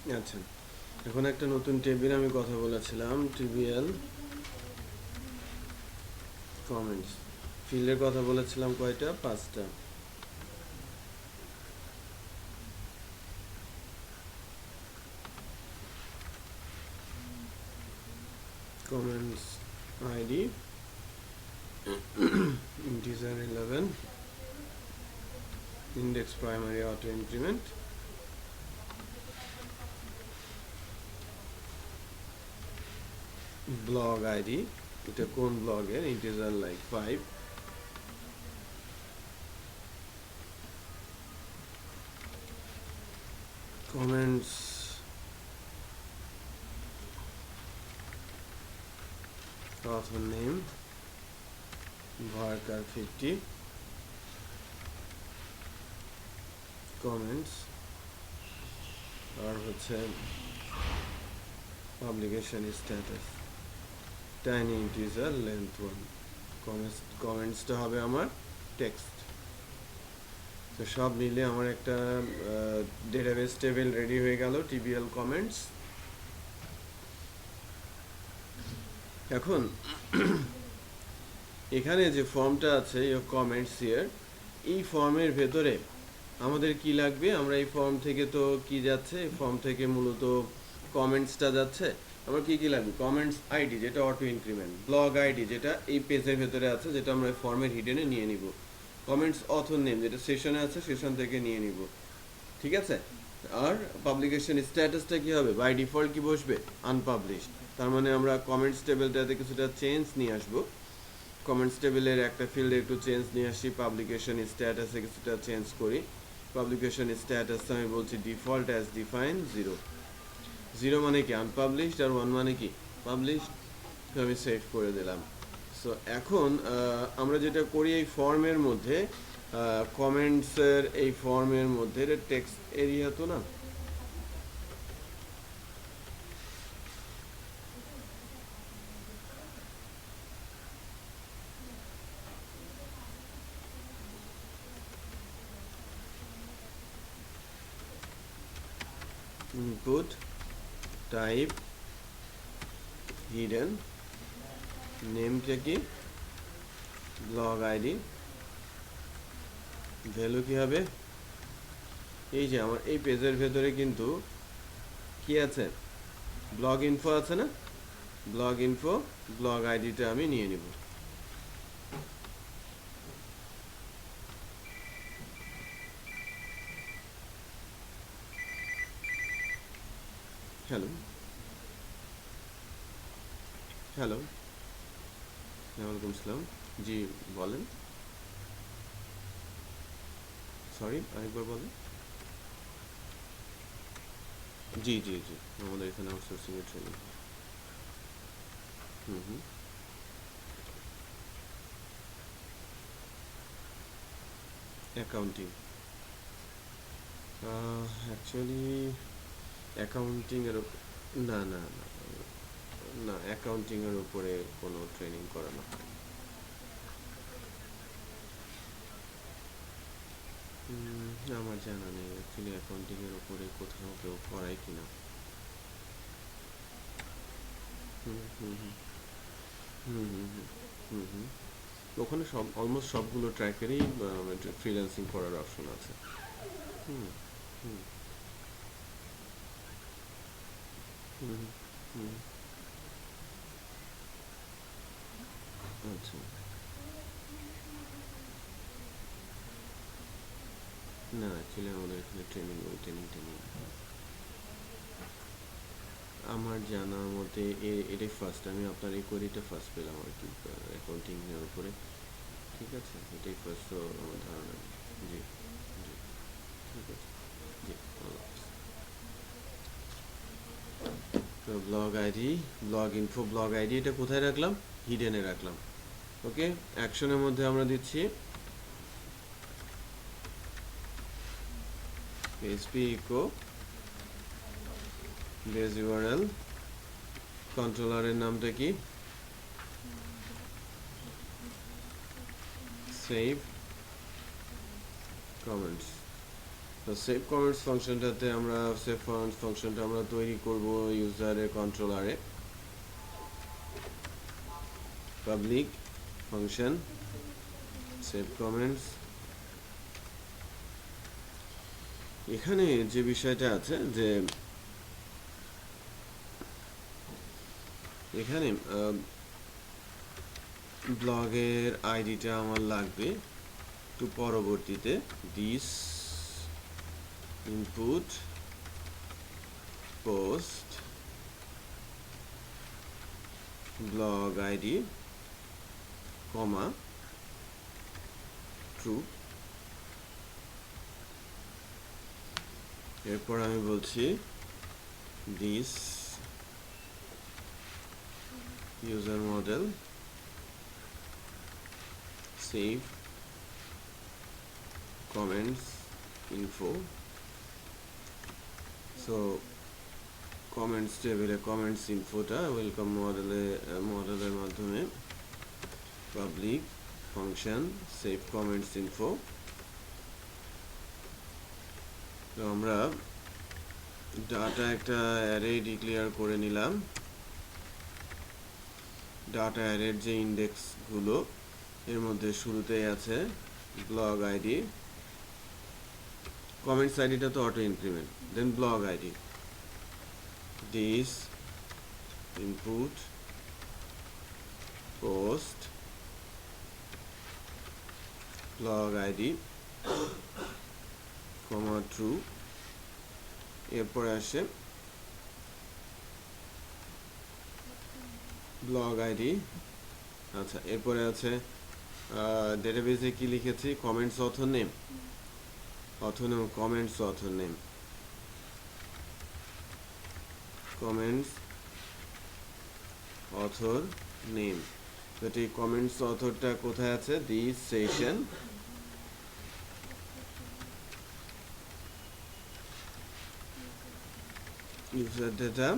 আচ্ছা, এখন একটা নতুন টেবিল আমি কথা বলেছিলাম, টিবিএল কমেন্টস ফিল্ডের কথা বলেছিলাম কয়টা, 5টা। Comments ID integer 11, index primary auto increment, blog ID, এটা কোন ব্লগের, integer like 5, comments author name varchar 50, comments আর হচ্ছে publication status tiny integer length 1। কমেন্টসটা হবে আমার টেক্সট। তো সব মিলে আমার একটা ডেটাবেস টেবিল রেডি হয়ে গেল, টিবিএল কমেন্টস। এখন এখানে যে ফর্মটা আছে কমেন্টস ইয়ার, এই ফর্মের ভেতরে আমাদের কি লাগবে, আমরা এই ফর্ম থেকে তো কি যাচ্ছে, এই ফর্ম থেকে মূলত কমেন্টসটা যাচ্ছে। আমার কি কি লাগবে, কমেন্টস আইডি যেটা অটো ইনক্রিমেন্ট, ব্লগ আইডি যেটা এই পেজের ভেতরে আছে, যেটা আমরা ফর্মের হিডেনে নিয়ে নিব, কমেন্টস অথর নেম যেটা সেশনে আছে সেশন থেকে নিয়ে নিব, ঠিক আছে। আর পাবলিকেশন স্ট্যাটাসটা কি হবে, বাই ডিফল্ট কি বসবে, আনপাবলিশড। তার মানে আমরা কমেন্টস টেবিলটাতে কিছুটা চেঞ্জ নিয়ে আসবো, কমেন্টস টেবিলের একটা ফিল্ডে একটু চেঞ্জ নিয়ে আসি, পাবলিকেশন স্ট্যাটাসে কিছুটা চেঞ্জ করি। পাবলিকেশন স্ট্যাটাস আমি বলছি ডিফল্ট অ্যাজ ডিফাইন 0, 0 মানে কি আনপাবলিশড, আর 1 মানে কি পাবলিশড। আমি সেভ করে দিলাম। সো এখন আমরা যেটা করি এই ফর্মের মধ্যে, কমেন্টসের এই ফর্মের মধ্যে এটা টেক্সট এরিয়া তো না, ইনপুট টাইপ হিডেন, নেমটা কি ব্লগ আইডি, ভ্যালু কি হবে, এই যে আমার এই পেজের ভেতরে কিন্তু কি আছে, ব্লগ ইনফো আছে না, ব্লগ ইনফো, ব্লগ আইডিটা আমি নিয়ে নিব। হ্যালো, হ্যালো, ওয়ালাইকুম আসসালাম, জি বলেন, সরি আরেকবার বলেন। জি জি জি, আমাদের এখানে আউটসোর্সিংয়ের ট্রেনিং। হুম হুম। অ্যাকাউন্টিং, অ্যাকচুয়ালি অ্যাকাউন্টিংয়ের, না না না, না অ্যাকাউন্টিংয়ের উপরে কোনো ট্রেনিং করানো হয়। আমার জানা নেই অ্যাকচুয়ালি অ্যাকাউন্টিংয়ের উপরে কোথাও কেউ করায় কিনা। হুম হুম হুম হুম হুম হুম হুম হুম। ওখানে সব অলমোস্ট সবগুলো ট্র্যাকেরই ফ্রিল্যান্সিং করার অপশন আছে। হুম হুম হুম হুম। আচ্ছা, না অ্যাকচুয়ালি আমাদের এখানে ট্রেনিং, ওই ট্রেনিংটা নেই। আমার জানা মতে এটাই ফার্স্ট, আমি আপনার এই কোয়েরিটা ফার্স্ট পেলাম আর কি, অ্যাকাউন্টিংয়ের উপরে। ঠিক আছে, এটাই ফার্স্ট, তো আমার ধারণা নেই। জি জি, ঠিক আছে, জি, আল্লাহ হাফেজ। তো blog ID, blog info, blog ID এটা কোথায় রাখলাম, হিডেনে রাখলাম। ওকে, অ্যাকশনের মধ্যে আমরা দিচ্ছি php echo বেস ইউআরএল, কন্ট্রোলারের নামটা কি, সেভ কমেন্টস। তো তো সেভ কমেন্টস ফাংশনটাতে আমরা সেভ কমেন্টস ফাংশনটা আমরা তৈরি করব ইউজারের কন্ট্রোলারে পাবলিক ফাংশন সেভ কমেন্টস। এখানে যে বিষয়টা আছে যে এখানে ব্লগের আইডিটা আমার লাগবে তো পরবর্তীতে this input post blog ID comma true. এরপর আমি বলছি this user model save comments info. So comments টেবিলে কমেন্টস ইনফোটা ওয়েলকাম মডেলের মাধ্যমে public function save comments info. তো আমরা ডাটা একটা অ্যারে ডিক্লেয়ার করে নিলাম। ডাটা অ্যারের যে ইন্ডেক্সগুলো এর মধ্যে শুরুতেই আছে ব্লগ আইডি, কমেন্টস আইডিটা তো auto increment, then blog ID this input post blog ID comma true. এরপরে আসে ব্লগ আইডি। আচ্ছা, এরপরে আছে ডেটাবেসে কি লিখেছি, comments author name, comments author name, comments author name. এটি কমেন্টস অথরটা কোথায় আছে, this session user data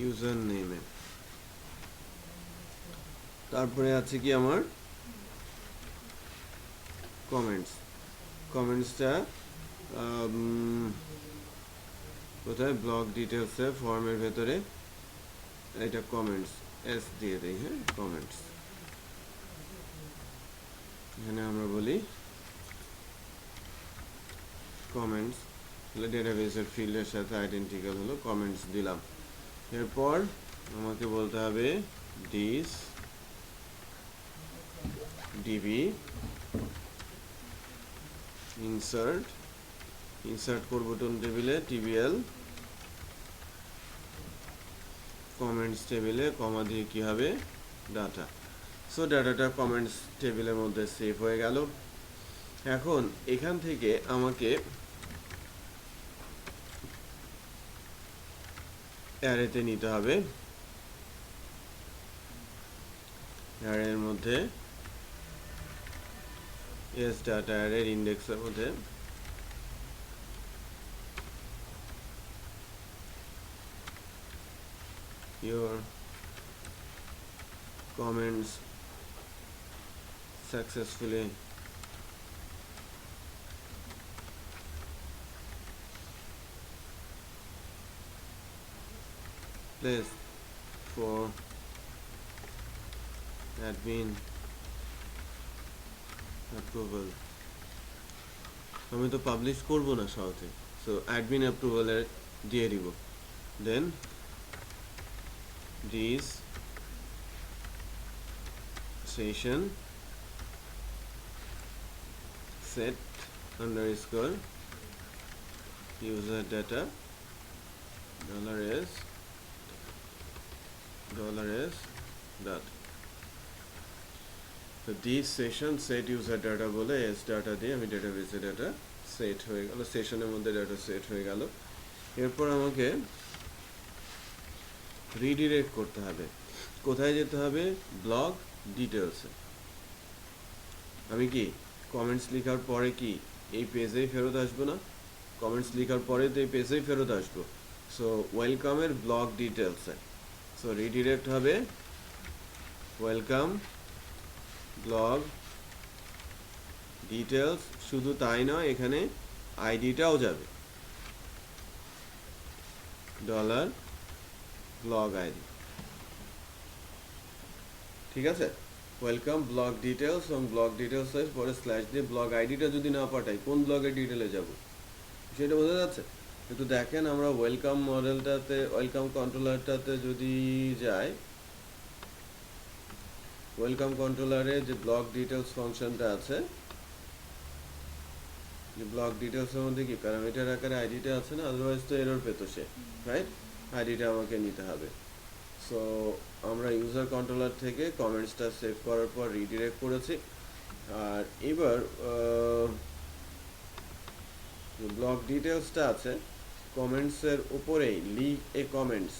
user নেমে। তারপরে আছে কি আমার কমেন্টসটা কোথায়, ব্লগ ডিটেলসে ফর্মের ভেতরে এটা কমেন্টস এস দিয়ে দেই। হ্যাঁ, কমেন্টস এখানে আমরা বলি কমেন্টস, ডেটাবেসের ফিল্ডের সাথে আইডেন্টিক্যাল হলো, কমেন্টস দিলাম। এরপর আমাকে বলতে হবে দিস ডিবি ইনসার্ট করবো কোন টেবিলে, টিবিএল কমেন্টস টেবিলে, কমা দিয়ে কি হবে ডাটা। সো ডাটাটা কমেন্টস টেবিলের মধ্যে সেভ হয়ে গেল। এখন এখান থেকে আমাকে অ্যারেতে নিতে হবে, অ্যারের মধ্যে এস ডাটা অ্যারের ইন্ডেক্সের মধ্যে your comments successfully placed for admin approval। আমি তো পাবলিশ করব না সাথে, সো অ্যাডমিন অ্যাপ্রুভালের দিয়ে দিব। দেন this session set underscore user data $s dot। তো this session set user data বলে s data দিয়ে আমি ডেটাবেসে ডাটা সেট হয়ে গেল, সেশনের মধ্যে ডাটা সেট হয়ে গেল। এরপর আমাকে রিডিরেক্ট করতে হবে, কোথায় যেতে হবে, ব্লগ ডিটেলসে। আমি কি কমেন্টস লেখার পরে কি এই পেজেই ফেরত আসবো না, কমেন্টস লেখার পরে তো এই পেজেই ফেরত আসবো। সো ওয়েলকামের ব্লগ ডিটেলসে, সো রিডিরেক্ট হবে ওয়েলকাম ব্লগ ডিটেলস শুধু তাই নয়, এখানে আইডিটাও যাবে, ডলার ব্লগ আইডি। ঠিক আছে, ওয়েলকাম ব্লগ ডিটেলস, এবং ব্লগ ডিটেলস পরে স্ল্যাশ দিয়ে ব্লগ আইডিটা যদি না পাঠাই কোন ব্লগের ডিটেলে যাব সেটা বোঝা যাচ্ছে। একটু দেখেন, আমরা ওয়েলকাম মডেলটাতে, ওয়েলকাম কন্ট্রোলারটাতে যদি যাই, ওয়েলকাম কন্ট্রোলারে যে ব্লগ ডিটেলস ফাংশনটা আছে, যে ব্লগ ডিটেলসের মধ্যে কি প্যারামিটার আকারে আইডিটা আছে না, আদারওয়াইজ তো এরর পেতো সে, রাইট? আইডিটা আমাকে নিতে হবে। সো আমরা ইউজার কন্ট্রোলার থেকে কমেন্টসটা সেভ করার পর রিডিরেক্ট করেছি। আর এবার ব্লগ ডিটেলসটা আছে কমেন্টসের উপরেই, লিভ এ কমেন্টস,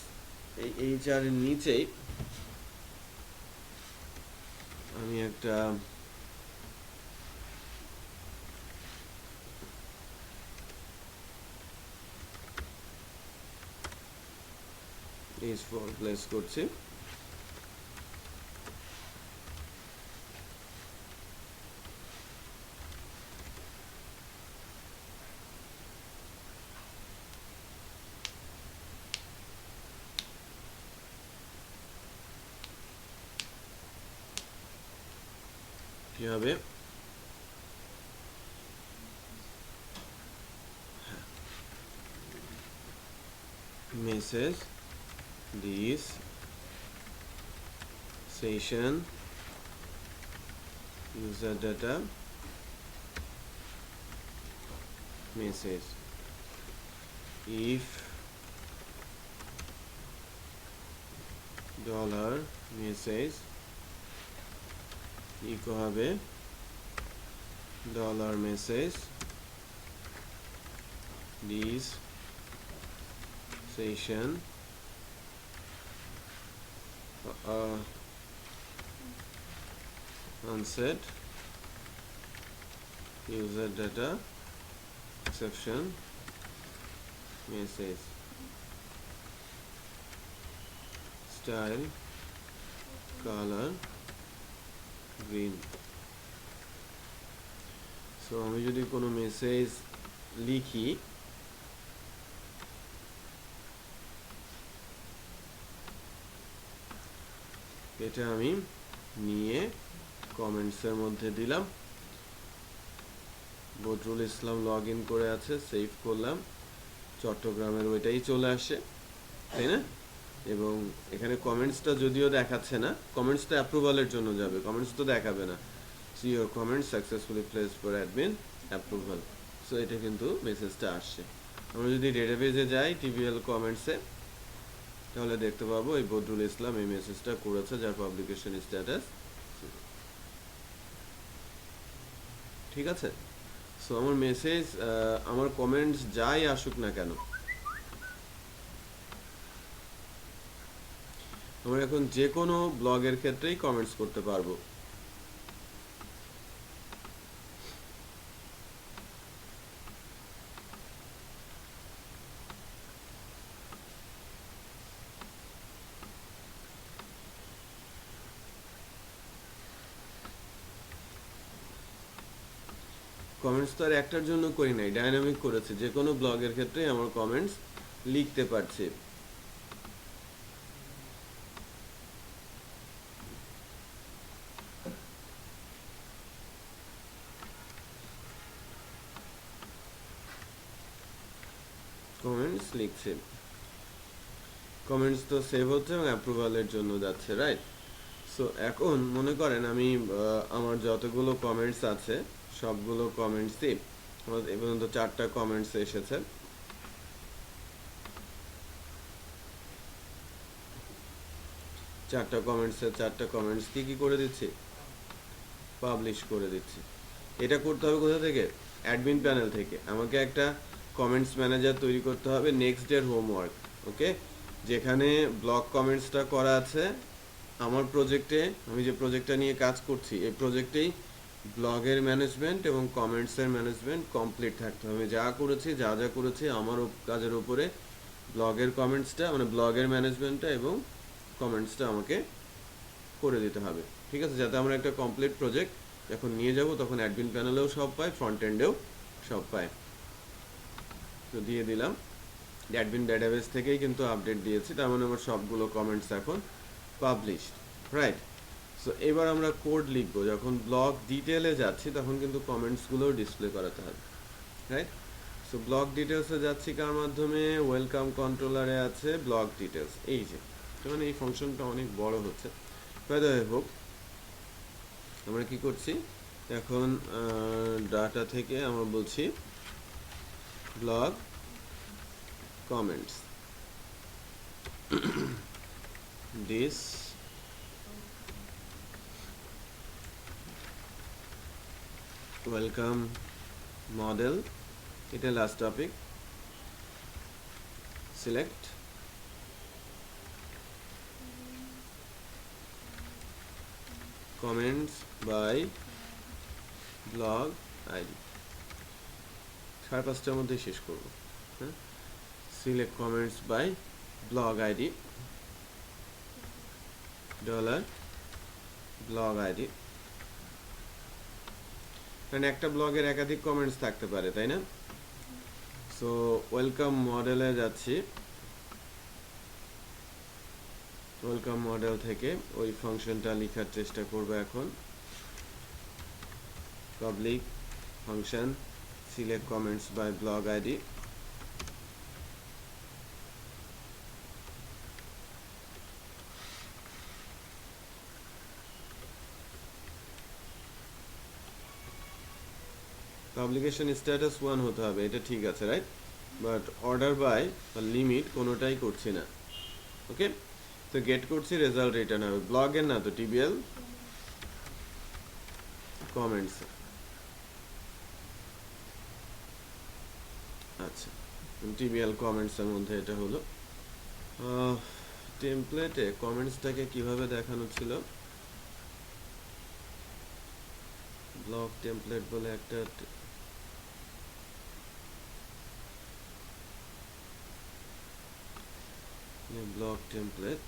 এই এইচআর এর নিচেই আমি একটা ইজ ফর প্লেস করছি। কি হবে, message this session user data message if dollar message echo হবে dollar message this session unset user data exception message style color green। So আমি যদি কোনো মেসেজ লিখি, এটা আমি নিয়ে কমেন্টসের মধ্যে দিলাম, বদরুল ইসলাম লগ ইন করে আছে, সেভ করলাম, চট্টগ্রামের ওইটাই চলে আসে, তাই না? এবং এখানে কমেন্টসটা যদিও দেখাচ্ছে না, কমেন্টসটা অ্যাপ্রুভালের জন্য যাবে, কমেন্টস তো দেখাবে না। See your comment successfully placed for admin approval. So এটা কিন্তু মেসেজটা আসছে। আমরা যদি ডেটাবেজে যাই টিভিএল কমেন্টসে, তাহলে দেখতে পাবো এই বদরুল ইসলাম এই মেসেজটা করেছে, যার পাবলিকেশন স্ট্যাটাস। ঠিক আছে, সো আমার মেসেজ, আমার কমেন্টস যাই আসুক না কেন, আমরা এখন যে কোনো ব্লগের ক্ষেত্রেই কমেন্টস করতে পারবো। কমেন্টস তো আর একটার জন্য করি নাই, ডাইনামিক করেছে, যে কোনো ব্লগের ক্ষেত্রে আমার কমেন্টস লিখতে পারছে। কমেন্টস লিখছে, কমেন্টস তো সেভ হচ্ছে এবং অ্যাপ্রুভালের জন্য যাচ্ছে, রাইট? সো এখন মনে করেন আমি আমার যতগুলো কমেন্টস আছে সবগুলো কমেন্টসই, আমার এ পর্যন্ত 4টা কমেন্টস এসেছে। চারটা কমেন্টস কি করে দিচ্ছি, পাবলিশ করে দিচ্ছি। এটা করতে হবে কোথা থেকে, অ্যাডমিন প্যানেল থেকে। আমাকে একটা কমেন্টস ম্যানেজার তৈরি করতে হবে, নেক্সট ডের হোমওয়ার্ক, ওকে? যেখানে ব্লগ কমেন্টসটা করা আছে আমার প্রজেক্টে, আমি যে প্রজেক্টটা নিয়ে কাজ করছি এই প্রজেক্টেই ব্লগের ম্যানেজমেন্ট এবং কমেন্টসের ম্যানেজমেন্ট কমপ্লিট থাকতে হবে। যা করেছি, যা করেছি আমার কাজের উপরে ব্লগের কমেন্টসটা, মানে ব্লগের ম্যানেজমেন্টটা এবং কমেন্টসটা আমাকে করে দিতে হবে, ঠিক আছে? যাতে আমরা একটা কমপ্লিট প্রজেক্ট যখন নিয়ে যাব তখন অ্যাডমিন প্যানেলেও সব পায়, ফ্রন্ট এন্ডেও সব পায়। তো দিয়ে দিলাম, অ্যাডমিন ডেটাবেস থেকেই কিন্তু আপডেট দিয়েছি, তার মানে আমার সবগুলো কমেন্টস এখন পাবলিশড, রাইট। সো এবার আমরা কোড লিখবো, যখন ব্লগ ডিটেলে যাচ্ছি তখন কিন্তু কমেন্টসগুলোও ডিসপ্লে করাতে হবে, রাইট। সো ব্লগ ডিটেলসে যাচ্ছি কার মাধ্যমে, ওয়েলকাম কন্ট্রোলারে আছে ব্লগ ডিটেলস, এই যে, মানে এই ফাংশনটা অনেক বড় হচ্ছে। বাই দ্য ওয়ে হোক, আমরা কি করছি এখন, ডাটা থেকে আমরা বলছি blog comments, this welcome model, এটা last topic, select comments by blog id, 5:30টার মধ্যে শেষ করব, হ্যাঁ। Select comments by blog ID, dollar blog ID, কারণ একটা ব্লগের একাধিক কমেন্টস থাকতে পারে, তাই না। সো ওয়েলকাম মডেলে যাচ্ছি, ওয়েলকাম মডেল থেকে ওই ফাংশনটা লেখার চেষ্টা করব এখন, public function select comments by blog ID, publication status 1 হতে হবে, এটা ঠিক আছে, রাইট। বাট অর্ডার বাই বা লিমিট কোনোটাই করছি না, ওকে। তো গেট করছি, রেজাল্ট রিটার্ন হবে, ব্লগের না তো, টিবিএল কমেন্টস, আচ্ছা টিবিএল কমেন্টসের মধ্যে এটা হলো। টেমপ্লেটে কমেন্টসটাকে কিভাবে দেখানো ছিল, ব্লগ টেমপ্লেট বলে একটা, blog template,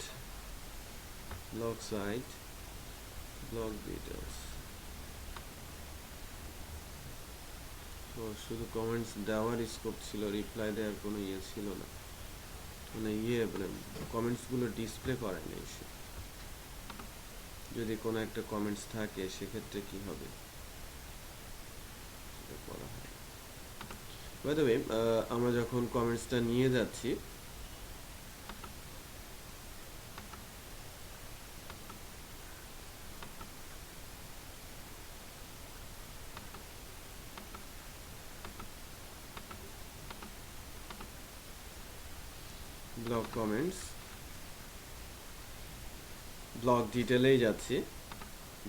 blog site, blog details, তো শুধু কমেন্টস দেওয়ার স্কোপ ছিল, রিপ্লাই দেওয়ার কোনো ইয়ে ছিল না, মানে কমেন্টসগুলো ডিসপ্লে করায় না ইস্যু। যদি কোনো একটা কমেন্টস থাকে সেক্ষেত্রে কি হবে, করা হয়। বাই দ্য ওয়ে, আমরা যখন কমেন্টসটা নিয়ে যাচ্ছি, ব্লগ কমেন্টস, ব্লগ ডিটেলেই যাচ্ছি,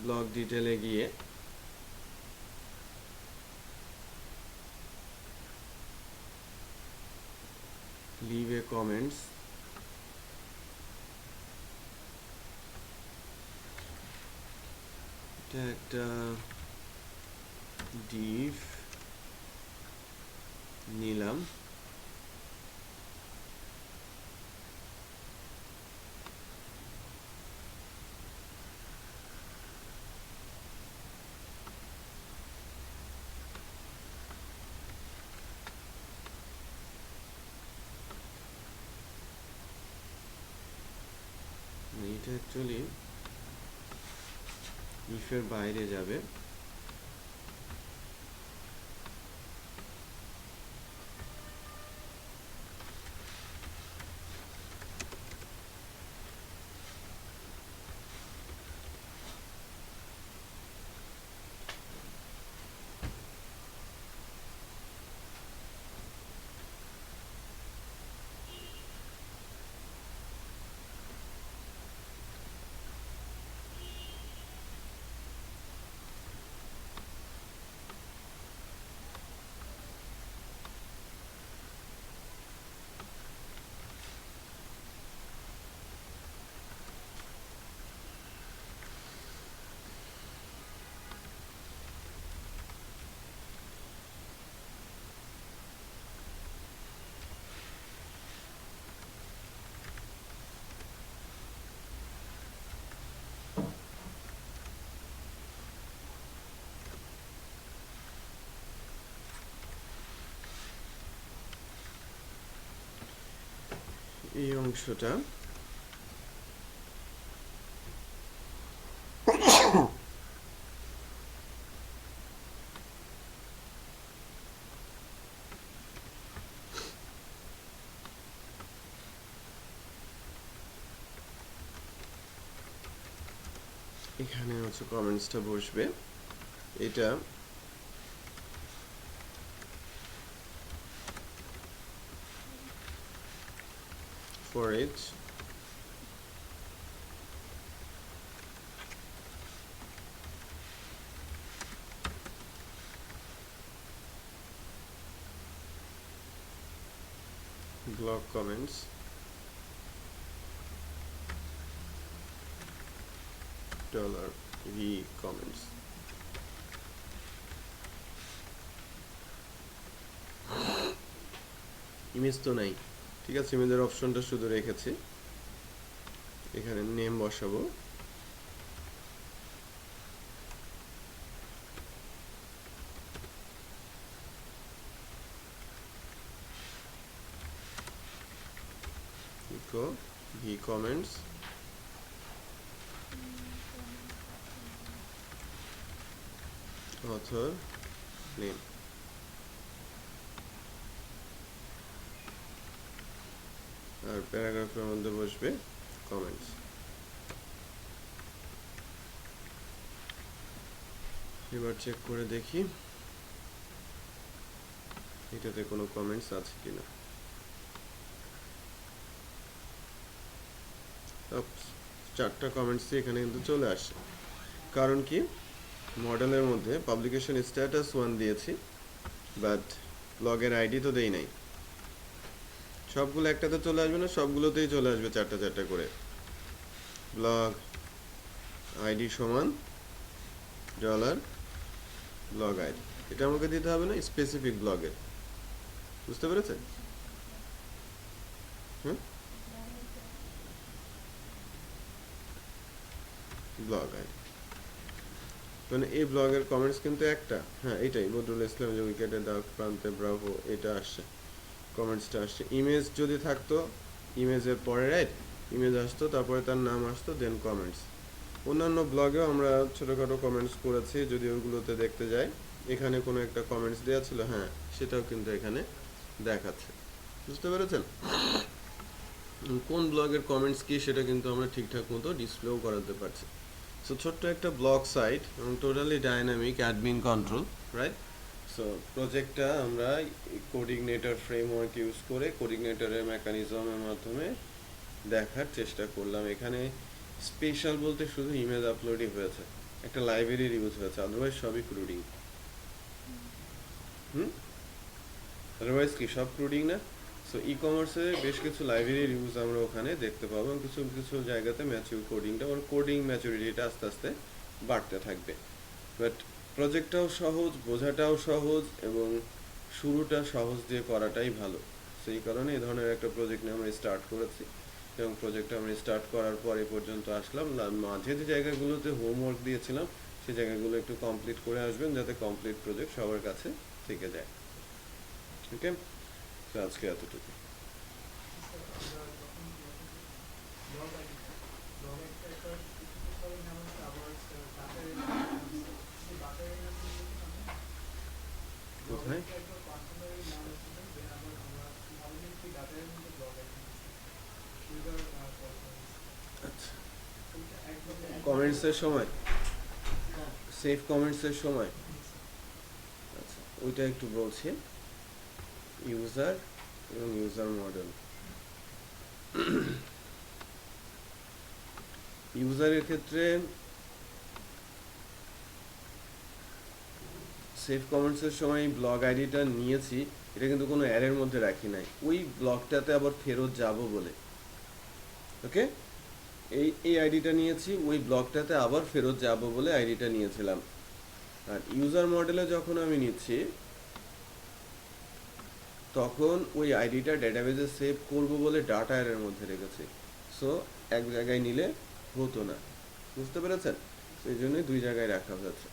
ব্লগ ডিটেলে গিয়ে লিভ এ কমেন্টস, এটা একটা ডিভ নিলাম, এটা অ্যাকচুয়ালি ইফের বাইরে যাবে, এই অংশটা এখানে হচ্ছে কমেন্টসটা বসবে, এটা for each blog comments $v comments. Image তো নাই, ঠিক আছে, ইমেজের অপশনটা শুধু রেখেছি, এখানে নেম বসাবো, echo v comments author name. আর প্যারাগ্রাফের মধ্যে বসবে কমেন্টস। এবার চেক করে দেখি এটাতে কোনো কমেন্টস আছে কিনা। চারটা কমেন্টসই এখানে কিন্তু চলে আসে, কারণ কি মডেলের মধ্যে পাবলিকেশন স্ট্যাটাস 1 দিয়েছি, বাট ব্লগের আইডি তো দেই নাই। সবগুলো একটাতে চলে আসবে না, সবগুলোতেই চলে আসবে চারটা চারটা করে। ব্লগ আইডি সমান ডলার ব্লগ আইডি, এটা আমাকে দিতে হবে না, স্পেসিফিক ব্লগের, বুঝতে পেরেছেন? ব্লগ আইডি মানে এই ব্লগের কমেন্টস কিন্তু একটা, হ্যাঁ এটাই বদরুল ইসলাম যে উইকেটে দাগ প্রান্তে ব্রাভো, এটা আসছে, কমেন্টসটা আসছে। ইমেজ যদি থাকতো ইমেজের পরে রাইট ইমেজ আসতো, তারপরে তার নাম আসতো, দেন কমেন্টস। অন্যান্য ব্লগেও আমরা ছোটোখাটো কমেন্টস করেছি, যদি ওইগুলোতে দেখতে যাই এখানে কোনো একটা কমেন্টস দেওয়া ছিল, হ্যাঁ সেটাও কিন্তু এখানে দেখাচ্ছে, বুঝতে পেরেছেন? কোন ব্লগের কমেন্টস কি সেটা কিন্তু আমরা ঠিকঠাক মতো ডিসপ্লেও করাতে পারছি। সো ছোট্ট একটা ব্লগ সাইট এবং totally dynamic admin control, right? So প্রজেক্টটা আমরা কোঅর্ডিনেটর ফ্রেমওয়ার্ক ইউজ করে কোঅর্ডিনেটরের মেকানিজমের মাধ্যমে দেখার চেষ্টা করলাম। এখানে স্পেশাল বলতে শুধু ইমেজ আপলোডই হয়েছে, একটা লাইব্রেরির ইউজ হয়েছে, আদারওয়াইজ সবই ক্রুডিং। আদারওয়াইজ কি সব ক্রুডিং না? সো ই কমার্সে বেশ কিছু লাইব্রেরির ইউজ আমরা ওখানে দেখতে পাবো, এবং কিছু কিছু জায়গাতে ম্যাচিউর কোডিংটা মানে কোডিং ম্যাচুরিটিটা আস্তে আস্তে বাড়তে থাকবে। বাট প্রজেক্টটাও সহজ, বোঝাটাও সহজ, এবং শুরুটা সহজ দিয়ে করাটাই ভালো। সেই কারণে এই ধরনের একটা প্রজেক্ট নিয়ে আমরা স্টার্ট করেছি, এবং প্রজেক্টটা আমরা স্টার্ট করার পর এ পর্যন্ত আসলাম। মাঝে যে জায়গাগুলোতে হোমওয়ার্ক দিয়েছিলাম সেই জায়গাগুলো একটু কমপ্লিট করে আসবেন, যাতে কমপ্লিট প্রজেক্ট সবার কাছে থেকে যায়। ওকে, তো আজকে এতটুকু। কোথায় কমেন্টসের সময়, সেভ কমেন্টসের সময়, আচ্ছা ওইটা একটু বলছি। ইউজার এবং ইউজার মডেল, ইউজারের ক্ষেত্রে সেভ কমেন্টসের সময় ব্লগ আইডিটা নিয়েছি, এটা কিন্তু কোনো অ্যারের মধ্যে রাখি নাই, ওই ব্লগটাতে আবার ফেরত যাব বলে। ওকে, এই আইডিটা নিয়েছি ওই ব্লগটাতে আবার ফেরত যাব বলে আইডিটা নিয়েছিলাম। আর ইউজার মডেলে যখন আমি নিচ্ছি তখন ওই আইডিটা ডেটাবেজে সেভ করব বলে ডাটা এর মধ্যে রেখেছি। সো এক জায়গায় নিলে হতো না, বুঝতে পেরেছেন? সেই জন্যই দুই জায়গায় রাখা হয়েছে।